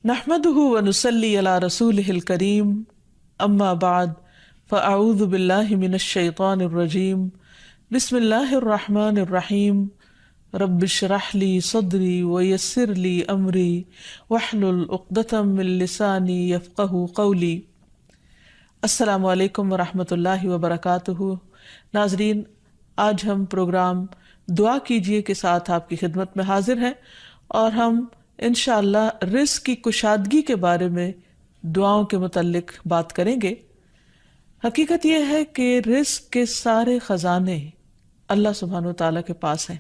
نحمده ونصلي على رسوله الكريم اما بعد فاعوذ بالله من الشيطان الرجيم بسم الله الرحمن الرحيم رب اشرح لي صدري ويسر لي امري واحلل عقدة من لساني يفقهوا قولي۔ السلام علیکم ورحمۃ اللہ وبرکاتہ۔ ناظرین، آج ہم پروگرام دعا کیجیے کے ساتھ آپ کی خدمت میں حاضر ہیں اور ہم انشاءاللہ رزق کی کشادگی کے بارے میں دعاؤں کے متعلق بات کریں گے۔ حقیقت یہ ہے کہ رزق کے سارے خزانے اللہ سبحانہ وتعالیٰ کے پاس ہیں،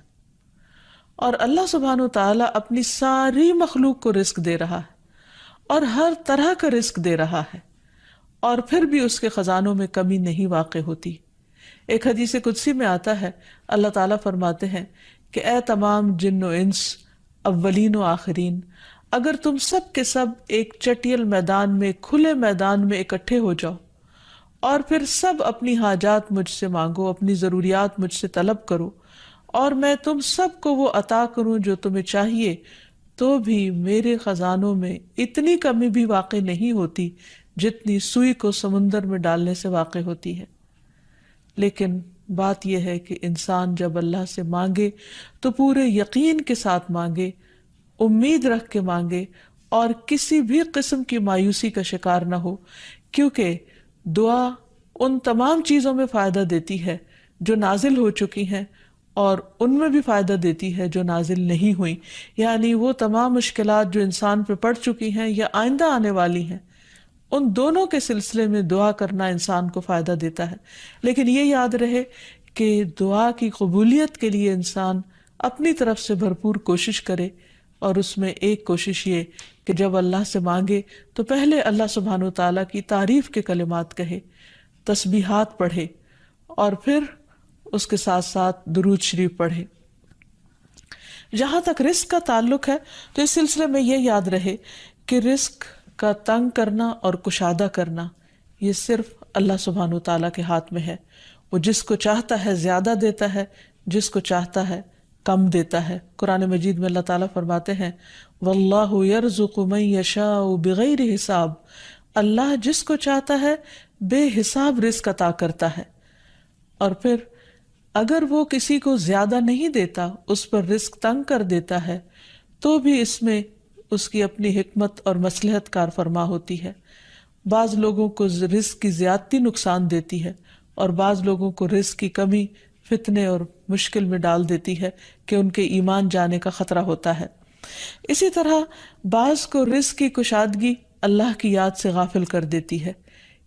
اور اللہ سبحانہ وتعالیٰ اپنی ساری مخلوق کو رزق دے رہا ہے اور ہر طرح کا رزق دے رہا ہے، اور پھر بھی اس کے خزانوں میں کمی نہیں واقع ہوتی۔ ایک حدیث قدسی میں آتا ہے، اللہ تعالیٰ فرماتے ہیں کہ اے تمام جن و انس، اولین و آخرین، اگر تم سب کے سب ایک چٹیل میدان میں، کھلے میدان میں اکٹھے ہو جاؤ اور پھر سب اپنی حاجات مجھ سے مانگو، اپنی ضروریات مجھ سے طلب کرو، اور میں تم سب کو وہ عطا کروں جو تمہیں چاہیے، تو بھی میرے خزانوں میں اتنی کمی بھی واقع نہیں ہوتی جتنی سوئی کو سمندر میں ڈالنے سے واقع ہوتی ہے۔ لیکن بات یہ ہے کہ انسان جب اللہ سے مانگے تو پورے یقین کے ساتھ مانگے، امید رکھ کے مانگے، اور کسی بھی قسم کی مایوسی کا شکار نہ ہو، کیونکہ دعا ان تمام چیزوں میں فائدہ دیتی ہے جو نازل ہو چکی ہیں، اور ان میں بھی فائدہ دیتی ہے جو نازل نہیں ہوئی، یعنی وہ تمام مشکلات جو انسان پہ پڑ چکی ہیں یا آئندہ آنے والی ہیں، ان دونوں کے سلسلے میں دعا کرنا انسان کو فائدہ دیتا ہے۔ لیکن یہ یاد رہے کہ دعا کی قبولیت کے لیے انسان اپنی طرف سے بھرپور کوشش کرے، اور اس میں ایک کوشش یہ کہ جب اللہ سے مانگے تو پہلے اللہ سبحانہ وتعالیٰ کی تعریف کے کلمات کہے، تسبیحات پڑھے، اور پھر اس کے ساتھ ساتھ درود شریف پڑھے۔ جہاں تک رزق کا تعلق ہے تو اس سلسلے میں یہ یاد رہے کہ رزق کا تنگ کرنا اور کشادہ کرنا یہ صرف اللہ سبحانہ وتعالیٰ کے ہاتھ میں ہے۔ وہ جس کو چاہتا ہے زیادہ دیتا ہے، جس کو چاہتا ہے کم دیتا ہے۔ قرآن مجید میں اللہ تعالیٰ فرماتے ہیں واللہ یرزق من یشاء بغیر حساب، اللہ جس کو چاہتا ہے بے حساب رزق عطا کرتا ہے، اور پھر اگر وہ کسی کو زیادہ نہیں دیتا، اس پر رزق تنگ کر دیتا ہے، تو بھی اس میں اس کی اپنی حکمت اور مصلحت کار فرما ہوتی ہے۔ بعض لوگوں کو رزق کی زیادتی نقصان دیتی ہے، اور بعض لوگوں کو رزق کی کمی فتنے اور مشکل میں ڈال دیتی ہے کہ ان کے ایمان جانے کا خطرہ ہوتا ہے۔ اسی طرح بعض کو رزق کی کشادگی اللہ کی یاد سے غافل کر دیتی ہے،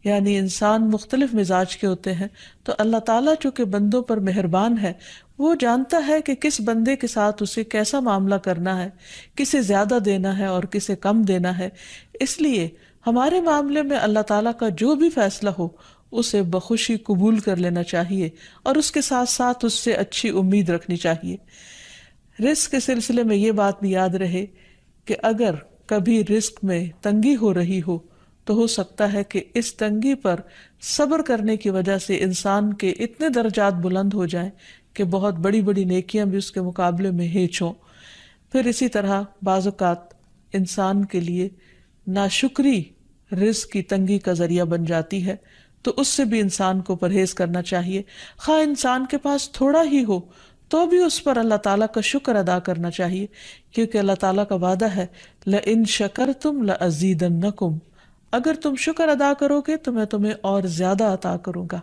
یعنی انسان مختلف مزاج کے ہوتے ہیں، تو اللہ تعالیٰ چونکہ بندوں پر مہربان ہے، وہ جانتا ہے کہ کس بندے کے ساتھ اسے کیسا معاملہ کرنا ہے، کسے زیادہ دینا ہے اور کسے کم دینا ہے۔ اس لیے ہمارے معاملے میں اللہ تعالیٰ کا جو بھی فیصلہ ہو اسے بخوشی قبول کر لینا چاہیے، اور اس کے ساتھ ساتھ اس سے اچھی امید رکھنی چاہیے۔ رزق کے سلسلے میں یہ بات بھی یاد رہے کہ اگر کبھی رزق میں تنگی ہو رہی ہو تو ہو سکتا ہے کہ اس تنگی پر صبر کرنے کی وجہ سے انسان کے اتنے درجات بلند ہو جائیں کہ بہت بڑی بڑی نیکیاں بھی اس کے مقابلے میں ہیچ ہوں۔ پھر اسی طرح بعض اوقات انسان کے لیے ناشکری رزق کی تنگی کا ذریعہ بن جاتی ہے، تو اس سے بھی انسان کو پرہیز کرنا چاہیے۔ خواہ انسان کے پاس تھوڑا ہی ہو تو بھی اس پر اللہ تعالیٰ کا شکر ادا کرنا چاہیے، کیونکہ اللہ تعالیٰ کا وعدہ ہے لَإِن شَكَرْتُمْ لَأَزِيدَنَّكُمْ، اگر تم شکر ادا کرو گے تو میں تمہیں اور زیادہ عطا کروں گا۔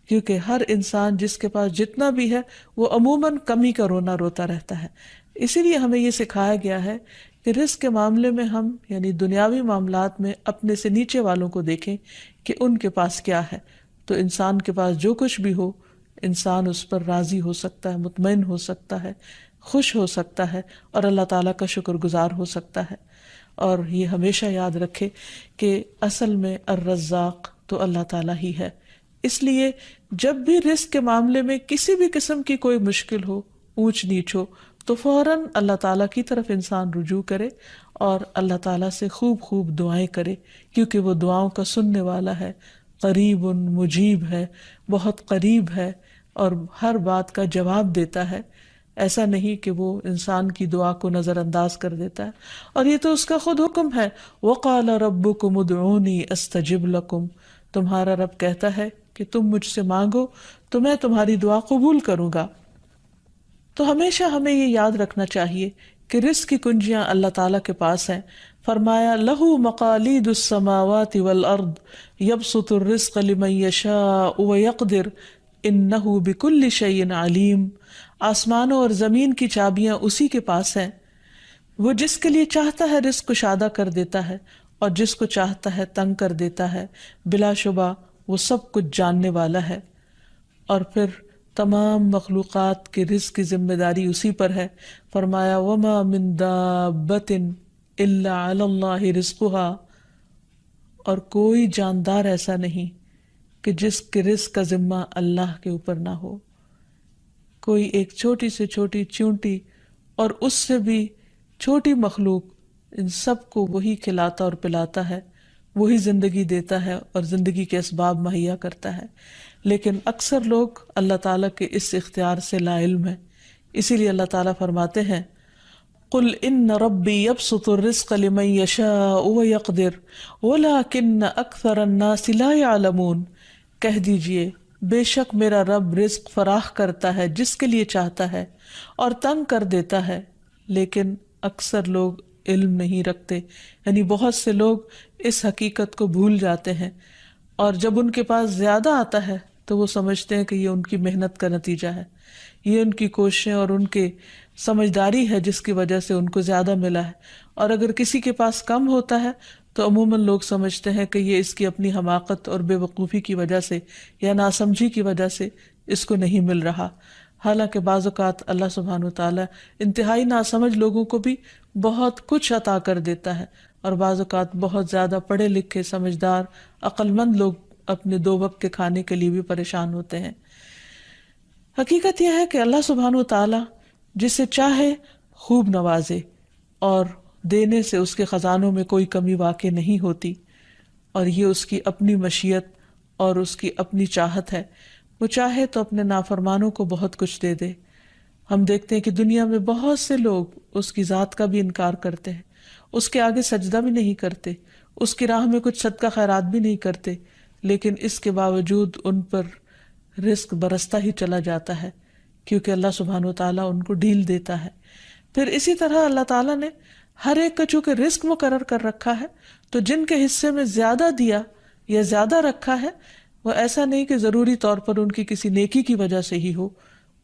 کیونکہ ہر انسان جس کے پاس جتنا بھی ہے وہ عموماً کمی کا رونا روتا رہتا ہے۔ اسی لیے ہمیں یہ سکھایا گیا ہے کہ رزق کے معاملے میں ہم یعنی دنیاوی معاملات میں اپنے سے نیچے والوں کو دیکھیں کہ ان کے پاس کیا ہے، تو انسان کے پاس جو کچھ بھی ہو انسان اس پر راضی ہو سکتا ہے، مطمئن ہو سکتا ہے، خوش ہو سکتا ہے، اور اللہ تعالیٰ کا شکر گزار ہو سکتا ہے۔ اور یہ ہمیشہ یاد رکھے کہ اصل میں الرزاق تو اللہ تعالیٰ ہی ہے۔ اس لیے جب بھی رزق کے معاملے میں کسی بھی قسم کی کوئی مشکل ہو، اونچ نیچ ہو، تو فوراً اللہ تعالیٰ کی طرف انسان رجوع کرے اور اللہ تعالیٰ سے خوب خوب دعائیں کرے، کیونکہ وہ دعاؤں کا سننے والا ہے، قریب مجیب ہے، بہت قریب ہے اور ہر بات کا جواب دیتا ہے۔ ایسا نہیں کہ وہ انسان کی دعا کو نظر انداز کر دیتا ہے، اور یہ تو اس کا خود حکم ہے، وَقَالَ رَبُّكُمُ ادْعُونِي أَسْتَجِبْ لَكُمْ، تمہارا رب کہتا ہے کہ تم مجھ سے مانگو تو میں تمہاری دعا قبول کروں گا۔ تو ہمیشہ ہمیں یہ یاد رکھنا چاہیے کہ رزق کی کنجیاں اللہ تعالیٰ کے پاس ہیں۔ فرمایا لَهُ مَقَالِيدُ السَّمَاوَاتِ وَالْأَرْضِ يَبْسُطُ الرِّزْقَ لِمَن يَشَاءُ وَيَقْدِرُ إِنَّهُ بِكُلِّ شَيْءٍ عَلِيمٌ، آسمانوں اور زمین کی چابیاں اسی کے پاس ہیں، وہ جس کے لیے چاہتا ہے رزق کشادہ کر دیتا ہے اور جس کو چاہتا ہے تنگ کر دیتا ہے، بلا شبہ وہ سب کچھ جاننے والا ہے۔ اور پھر تمام مخلوقات کے رزق کی ذمہ داری اسی پر ہے۔ فرمایا وَمَا مِن دَابَّةٍ إِلَّا عَلَى اللَّهِ رِزْقُهَا، اور کوئی جاندار ایسا نہیں کہ جس کے رزق کا ذمہ اللہ کے اوپر نہ ہو۔ کوئی ایک چھوٹی سے چھوٹی چونٹی اور اس سے بھی چھوٹی مخلوق، ان سب کو وہی کھلاتا اور پلاتا ہے، وہی زندگی دیتا ہے اور زندگی کے اسباب مہیا کرتا ہے، لیکن اکثر لوگ اللہ تعالیٰ کے اس اختیار سے لا علم ہیں۔ اسی لیے اللہ تعالیٰ فرماتے ہیں قُلْ إِنَّ رَبِّي يَبْسُطُ الرِّزْقَ لِمَن يَشَاءُ وَيَقْدِرُ وَلَكِنَّ أَكْثَرَ النَّاسِ لَا يَعْلَمُونَ، کہہ دیجئے بے شک میرا رب رزق فراخ کرتا ہے جس کے لیے چاہتا ہے اور تنگ کر دیتا ہے، لیکن اکثر لوگ علم نہیں رکھتے، یعنی بہت سے لوگ اس حقیقت کو بھول جاتے ہیں، اور جب ان کے پاس زیادہ آتا ہے تو وہ سمجھتے ہیں کہ یہ ان کی محنت کا نتیجہ ہے، یہ ان کی کوششیں اور ان کے سمجھداری ہے جس کی وجہ سے ان کو زیادہ ملا ہے، اور اگر کسی کے پاس کم ہوتا ہے تو عموماً لوگ سمجھتے ہیں کہ یہ اس کی اپنی حماقت اور بے وقوفی کی وجہ سے یا ناسمجھی کی وجہ سے اس کو نہیں مل رہا۔ حالانکہ بعض اوقات اللہ سبحانہ وتعالیٰ انتہائی ناسمجھ لوگوں کو بھی بہت کچھ عطا کر دیتا ہے، اور بعض اوقات بہت زیادہ پڑھے لکھے سمجھدار عقل مند لوگ اپنے 2 وقت کے کھانے کے لیے بھی پریشان ہوتے ہیں۔ حقیقت یہ ہے کہ اللہ سبحانہ وتعالیٰ جسے چاہے خوب نوازے، اور دینے سے اس کے خزانوں میں کوئی کمی واقع نہیں ہوتی، اور یہ اس کی اپنی مشیت اور اس کی اپنی چاہت ہے۔ وہ چاہے تو اپنے نافرمانوں کو بہت کچھ دے دے۔ ہم دیکھتے ہیں کہ دنیا میں بہت سے لوگ اس کی ذات کا بھی انکار کرتے ہیں، اس کے آگے سجدہ بھی نہیں کرتے، اس کی راہ میں کچھ صدقہ خیرات بھی نہیں کرتے، لیکن اس کے باوجود ان پر رزق برستا ہی چلا جاتا ہے، کیونکہ اللہ سبحانہ وتعالیٰ ان کو ڈھیل دیتا ہے۔ پھر اسی طرح اللہ تعالیٰ نے ہر ایک کا چونکہ رزق مقرر کر رکھا ہے، تو جن کے حصے میں زیادہ دیا یا زیادہ رکھا ہے، وہ ایسا نہیں کہ ضروری طور پر ان کی کسی نیکی کی وجہ سے ہی ہو،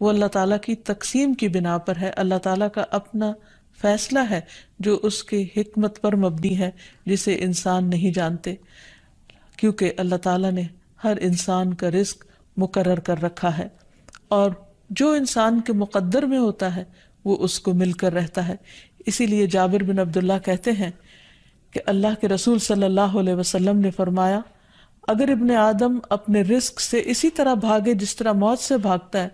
وہ اللہ تعالیٰ کی تقسیم کی بنا پر ہے، اللہ تعالیٰ کا اپنا فیصلہ ہے جو اس کے حکمت پر مبنی ہے، جسے انسان نہیں جانتے، کیونکہ اللہ تعالیٰ نے ہر انسان کا رزق مقرر کر رکھا ہے، اور جو انسان کے مقدر میں ہوتا ہے وہ اس کو مل کر رہتا ہے۔ اسی لیے جابر بن عبداللہ کہتے ہیں کہ اللہ کے رسول صلی اللہ علیہ وسلم نے فرمایا اگر ابن آدم اپنے رزق سے اسی طرح بھاگے جس طرح موت سے بھاگتا ہے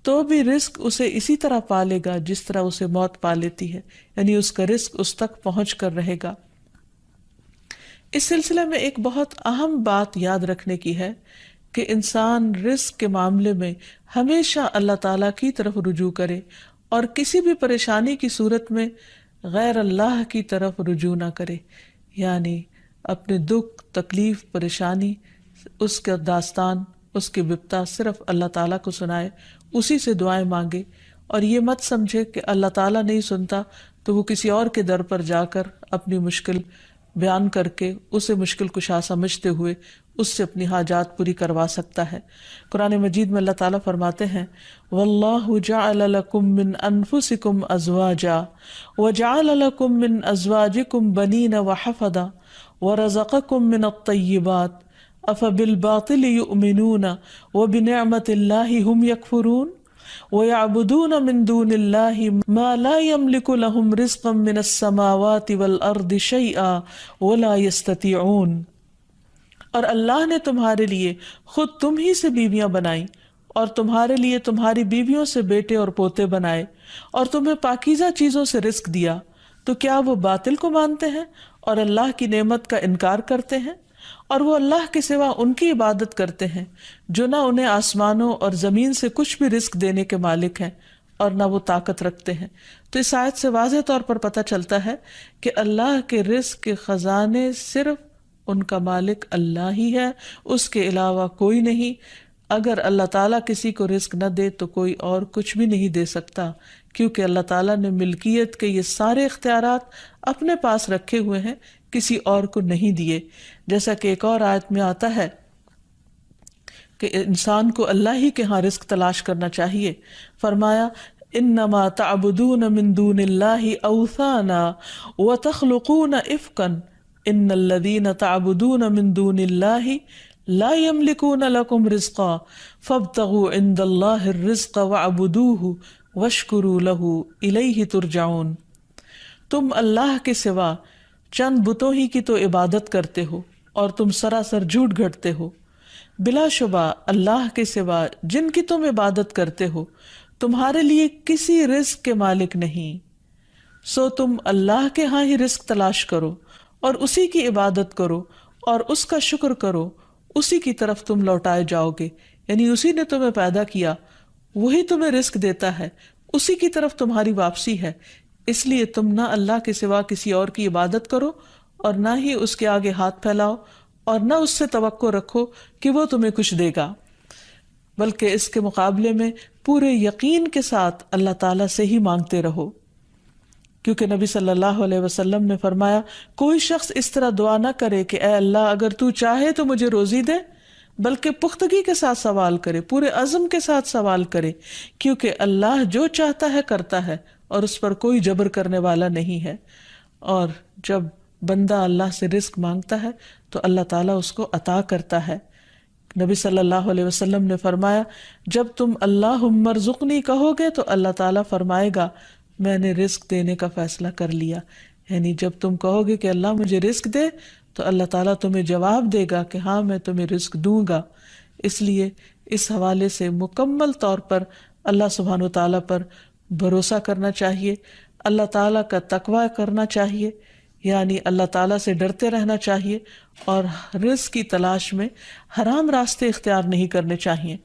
تو بھی رزق اسے اسی طرح پالے گا جس طرح اسے موت پا لیتی ہے، یعنی اس کا رزق اس تک پہنچ کر رہے گا۔ اس سلسلے میں ایک بہت اہم بات یاد رکھنے کی ہے کہ انسان رزق کے معاملے میں ہمیشہ اللہ تعالیٰ کی طرف رجوع کرے، اور کسی بھی پریشانی کی صورت میں غیر اللہ کی طرف رجوع نہ کرے، یعنی اپنے دکھ، تکلیف، پریشانی، اس کا داستان، اس کی بپتا صرف اللہ تعالیٰ کو سنائے، اسی سے دعائیں مانگے، اور یہ مت سمجھے کہ اللہ تعالیٰ نہیں سنتا تو وہ کسی اور کے در پر جا کر اپنی مشکل بیان کر کے اسے مشکل کشا سمجھتے ہوئے اس سے اپنی حاجات پوری کروا سکتا ہے۔ قرآن مجید میں اللہ تعالیٰ فرماتے ہیں وَاللَّهُ جَعَلَ لَكُم مِّنْ أَنفُسِكُمْ أَزْوَاجًا وَجَعَلَ لَكُم مِّنْ أَزْوَاجِكُمْ بَنِينَ وَحَفَدًا وَرَزَقَكُم مِّنَ الطَّيِّبَاتِ أَفَبِالْبَاطِلِ يُؤْمِنُونَ وَبِنِعْمَةِ اللَّهِ هُمْ يَكْفُرُونَ وَيَعْبُدُونَ مِن دُونِ اللَّهِ مَا لَا يَمْلِكُ لَهُمْ رِزْقًا مِّنَ السَّمَاوَاتِ وَالْأَرْضِ شَيْئًا وَلَا يَسْتَطِيعُونَ، اور اللہ نے تمہارے لیے خود تم ہی سے بیویاں بنائیں، اور تمہارے لیے تمہاری بیویوں سے بیٹے اور پوتے بنائے، اور تمہیں پاکیزہ چیزوں سے رزق دیا، تو کیا وہ باطل کو مانتے ہیں اور اللہ کی نعمت کا انکار کرتے ہیں؟ اور وہ اللہ کے سوا ان کی عبادت کرتے ہیں جو نہ انہیں آسمانوں اور زمین سے کچھ بھی رزق دینے کے مالک ہیں، اور نہ وہ طاقت رکھتے ہیں۔ تو اس آیت سے واضح طور پر پتہ چلتا ہے کہ اللہ کے رزق کے خزانے صرف ان کا مالک اللہ ہی ہے، اس کے علاوہ کوئی نہیں۔ اگر اللہ تعالیٰ کسی کو رزق نہ دے تو کوئی اور کچھ بھی نہیں دے سکتا، کیونکہ اللہ تعالیٰ نے ملکیت کے یہ سارے اختیارات اپنے پاس رکھے ہوئے ہیں، کسی اور کو نہیں دیے۔ جیسا کہ ایک اور آیت میں آتا ہے کہ انسان کو اللہ ہی کے ہاں رزق تلاش کرنا چاہیے۔ فرمایا انما تعبدون من دون اللہ اوثانا وتخلقون افکا ان الذین تعبدون من دون اللہ لا یملکون لکم رزقا فابتغوا عند اللہ الرزق واعبدوہ واشکروا لہ الیہ ترجعون۔ تم اللہ کے سوا چند بتوں ہی کی تو عبادت کرتے ہو اور تم سراسر جھوٹ گھڑتے ہو۔ بلا شبہ اللہ کے سوا جن کی تم عبادت کرتے ہو تمہارے لیے کسی رزق کے مالک نہیں، سو تم اللہ کے ہاں ہی رزق تلاش کرو اور اسی کی عبادت کرو اور اس کا شکر کرو، اسی کی طرف تم لوٹائے جاؤ گے۔ یعنی اسی نے تمہیں پیدا کیا، وہی تمہیں رزق دیتا ہے، اسی کی طرف تمہاری واپسی ہے۔ اس لیے تم نہ اللہ کے سوا کسی اور کی عبادت کرو اور نہ ہی اس کے آگے ہاتھ پھیلاؤ اور نہ اس سے توقع رکھو کہ وہ تمہیں کچھ دے گا، بلکہ اس کے مقابلے میں پورے یقین کے ساتھ اللہ تعالیٰ سے ہی مانگتے رہو، کیونکہ نبی صلی اللہ علیہ وسلم نے فرمایا کوئی شخص اس طرح دعا نہ کرے کہ اے اللہ اگر تو چاہے تو مجھے روزی دے، بلکہ پختگی کے ساتھ سوال کرے، پورے عزم کے ساتھ سوال کرے، کیونکہ اللہ جو چاہتا ہے کرتا ہے اور اس پر کوئی جبر کرنے والا نہیں ہے۔ اور جب بندہ اللہ سے رزق مانگتا ہے تو اللہ تعالیٰ اس کو عطا کرتا ہے۔ نبی صلی اللہ علیہ وسلم نے فرمایا جب تم اللہم ارزقنی کہو گے تو اللہ تعالیٰ فرمائے گا میں نے رزق دینے کا فیصلہ کر لیا۔ یعنی جب تم کہو گے کہ اللہ مجھے رزق دے تو اللہ تعالیٰ تمہیں جواب دے گا کہ ہاں میں تمہیں رزق دوں گا۔ اس لیے اس حوالے سے مکمل طور پر اللہ سبحانہ وتعالیٰ پر بھروسہ کرنا چاہیے، اللہ تعالیٰ کا تقوی کرنا چاہیے، یعنی اللہ تعالیٰ سے ڈرتے رہنا چاہیے، اور رزق کی تلاش میں حرام راستے اختیار نہیں کرنے چاہیے،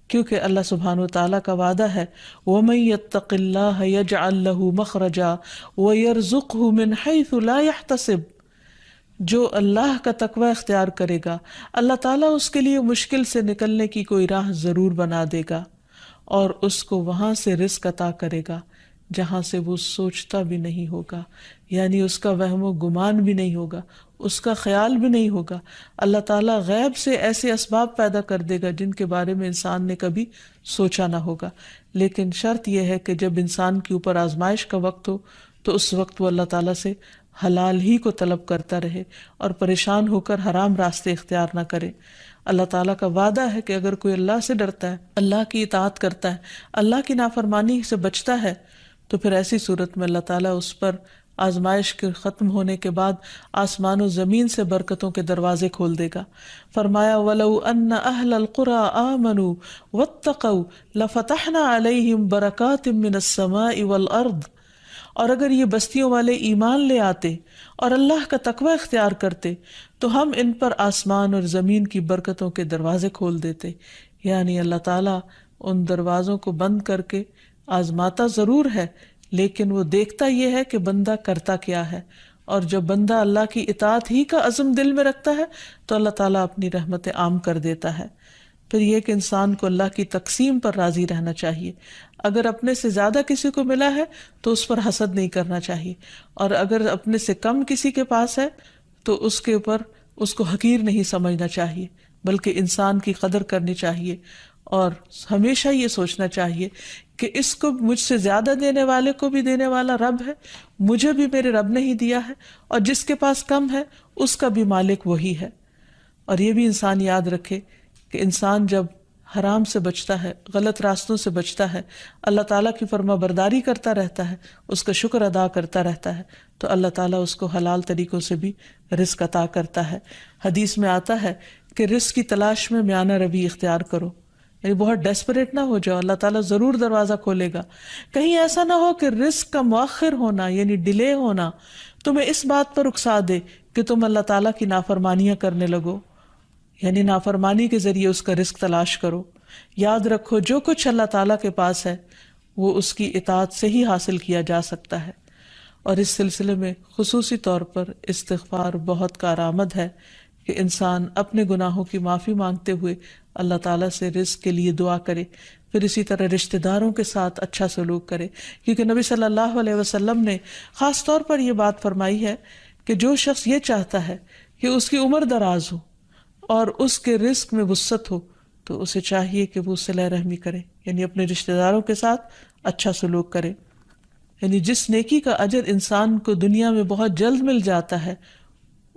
کیونکہ اللہ سبحانہ وتعالیٰ کا وعدہ ہے وَمَن يَتَّقِ اللَّهَ يَجْعَل لَّهُ مَخْرَجًا وَيَرْزُقْهُ مِنْ حَيْثُ لَا يَحْتَسِبُ۔ جو اللہ کا تقوی اختیار کرے گا اللہ تعالیٰ اس کے لیے مشکل سے نکلنے کی کوئی راہ ضرور بنا دے گا اور اس کو وہاں سے رزق عطا کرے گا جہاں سے وہ سوچتا بھی نہیں ہوگا، یعنی اس کا وہم و گمان بھی نہیں ہوگا، اس کا خیال بھی نہیں ہوگا۔ اللہ تعالیٰ غیب سے ایسے اسباب پیدا کر دے گا جن کے بارے میں انسان نے کبھی سوچا نہ ہوگا۔ لیکن شرط یہ ہے کہ جب انسان کے اوپر آزمائش کا وقت ہو تو اس وقت وہ اللہ تعالیٰ سے حلال ہی کو طلب کرتا رہے اور پریشان ہو کر حرام راستے اختیار نہ کرے۔ اللہ تعالیٰ کا وعدہ ہے کہ اگر کوئی اللہ سے ڈرتا ہے، اللہ کی اطاعت کرتا ہے، اللہ کی نافرمانی سے بچتا ہے، تو پھر ایسی صورت میں اللہ تعالیٰ اس پر آزمائش کے ختم ہونے کے بعد آسمان و زمین سے برکتوں کے دروازے کھول دے گا۔ فرمایا وَلَوْ أَنَّ أَهْلَ الْقُرَىٰ آمَنُوا وَاتَّقَوْا لَفَتَحْنَا عَلَيْهِمْ بَرَكَاتٍ مِّنَ السَّمَاءِ وَالْأَرْضِ۔ اور اگر یہ بستیوں والے ایمان لے آتے اور اللہ کا تقوی اختیار کرتے تو ہم ان پر آسمان اور زمین کی برکتوں کے دروازے کھول دیتے۔ یعنی اللہ تعالیٰ ان دروازوں کو بند کر کے آزماتا ضرور ہے، لیکن وہ دیکھتا یہ ہے کہ بندہ کرتا کیا ہے، اور جب بندہ اللہ کی اطاعت ہی کا عزم دل میں رکھتا ہے تو اللہ تعالیٰ اپنی رحمت عام کر دیتا ہے۔ پھر یہ کہ انسان کو اللہ کی تقسیم پر راضی رہنا چاہیے۔ اگر اپنے سے زیادہ کسی کو ملا ہے تو اس پر حسد نہیں کرنا چاہیے، اور اگر اپنے سے کم کسی کے پاس ہے تو اس کے اوپر اس کو حقیر نہیں سمجھنا چاہیے، بلکہ انسان کی قدر کرنی چاہیے، اور ہمیشہ یہ سوچنا چاہیے کہ اس کو مجھ سے زیادہ دینے والے کو بھی دینے والا رب ہے، مجھے بھی میرے رب نے ہی دیا ہے، اور جس کے پاس کم ہے اس کا بھی مالک وہی ہے۔ اور یہ بھی انسان یاد رکھے کہ انسان جب حرام سے بچتا ہے، غلط راستوں سے بچتا ہے، اللہ تعالیٰ کی فرما برداری کرتا رہتا ہے، اس کا شکر ادا کرتا رہتا ہے، تو اللہ تعالیٰ اس کو حلال طریقوں سے بھی رزق عطا کرتا ہے۔ حدیث میں آتا ہے کہ رزق کی تلاش میں میانہ روی اختیار کرو، یعنی بہت ڈیسپریٹ نہ ہو جاؤ، اللہ تعالیٰ ضرور دروازہ کھولے گا۔ کہیں ایسا نہ ہو کہ رزق کا مؤخر ہونا یعنی ڈیلے ہونا تمہیں اس بات پر اکسا دے کہ تم اللہ تعالیٰ کی نافرمانیاں کرنے لگو، یعنی نافرمانی کے ذریعے اس کا رزق تلاش کرو۔ یاد رکھو جو کچھ اللہ تعالیٰ کے پاس ہے وہ اس کی اطاعت سے ہی حاصل کیا جا سکتا ہے۔ اور اس سلسلے میں خصوصی طور پر استغفار بہت کارآمد ہے کہ انسان اپنے گناہوں کی معافی مانگتے ہوئے اللہ تعالیٰ سے رزق کے لیے دعا کرے، پھر اسی طرح رشتہ داروں کے ساتھ اچھا سلوک کرے، کیونکہ نبی صلی اللہ علیہ وسلم نے خاص طور پر یہ بات فرمائی ہے کہ جو شخص یہ چاہتا ہے کہ اس کی عمر دراز ہو اور اس کے رزق میں وسعت ہو تو اسے چاہیے کہ وہ صلہ رحمی کرے، یعنی اپنے رشتہ داروں کے ساتھ اچھا سلوک کرے۔ یعنی جس نیکی کا اجر انسان کو دنیا میں بہت جلد مل جاتا ہے،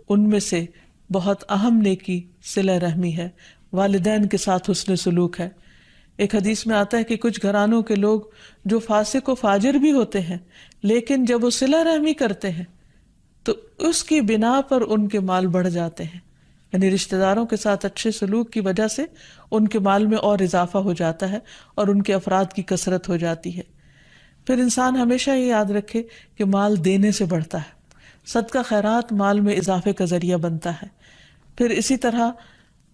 ان میں سے بہت اہم نیکی صلہ رحمی ہے، والدین کے ساتھ حسن سلوک ہے۔ ایک حدیث میں آتا ہے کہ کچھ گھرانوں کے لوگ جو فاسق و فاجر بھی ہوتے ہیں، لیکن جب وہ صلہ رحمی کرتے ہیں تو اس کی بنا پر ان کے مال بڑھ جاتے ہیں، یعنی رشتہ داروں کے ساتھ اچھے سلوک کی وجہ سے ان کے مال میں اور اضافہ ہو جاتا ہے اور ان کے افراد کی کثرت ہو جاتی ہے۔ پھر انسان ہمیشہ یہ یاد رکھے کہ مال دینے سے بڑھتا ہے، صدقہ خیرات مال میں اضافے کا ذریعہ بنتا ہے۔ پھر اسی طرح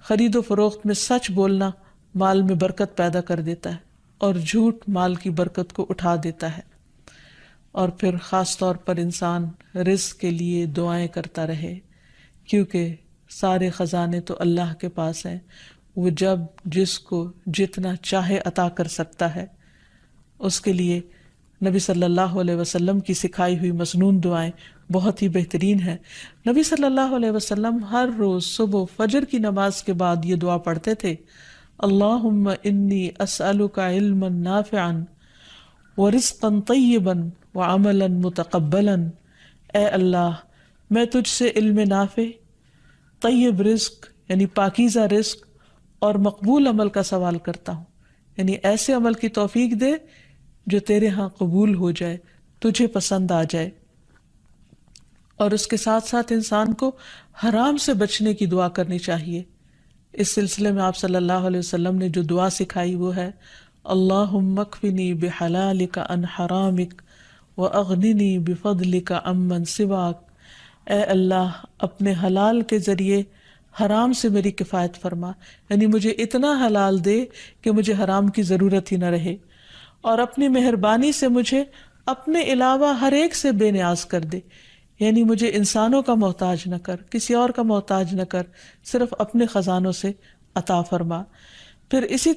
خرید و فروخت میں سچ بولنا مال میں برکت پیدا کر دیتا ہے اور جھوٹ مال کی برکت کو اٹھا دیتا ہے۔ اور پھر خاص طور پر انسان رزق کے لیے دعائیں کرتا رہے، کیونکہ سارے خزانے تو اللہ کے پاس ہیں، وہ جب جس کو جتنا چاہے عطا کر سکتا ہے۔ اس کے لیے نبی صلی اللہ علیہ وسلم کی سکھائی ہوئی مسنون دعائیں بہت ہی بہترین ہیں۔ نبی صلی اللہ علیہ وسلم ہر روز صبح فجر کی نماز کے بعد یہ دعا پڑھتے تھے، اللہم انی اسألک علما نافعا ورزقا طیبا وعملا متقبلا۔ اے اللہ، میں تجھ سے علم نافع، طیب رزق یعنی پاکیزہ رزق اور مقبول عمل کا سوال کرتا ہوں، یعنی ایسے عمل کی توفیق دے جو تیرے ہاں قبول ہو جائے، تجھے پسند آ جائے۔ اور اس کے ساتھ ساتھ انسان کو حرام سے بچنے کی دعا کرنی چاہیے۔ اس سلسلے میں آپ صلی اللہ علیہ وسلم نے جو دعا سکھائی وہ ہے، اللہم اکفنی بحلالک عن حرامک واغننی بفضلک عمن سواک۔ اے اللہ، اپنے حلال کے ذریعے حرام سے میری کفایت فرما، یعنی مجھے اتنا حلال دے کہ مجھے حرام کی ضرورت ہی نہ رہے، اور اپنی مہربانی سے مجھے اپنے علاوہ ہر ایک سے بے نیاز کر دے، یعنی مجھے انسانوں کا محتاج نہ کر، کسی اور کا محتاج نہ کر، صرف اپنے خزانوں سے عطا فرما۔ پھر اسی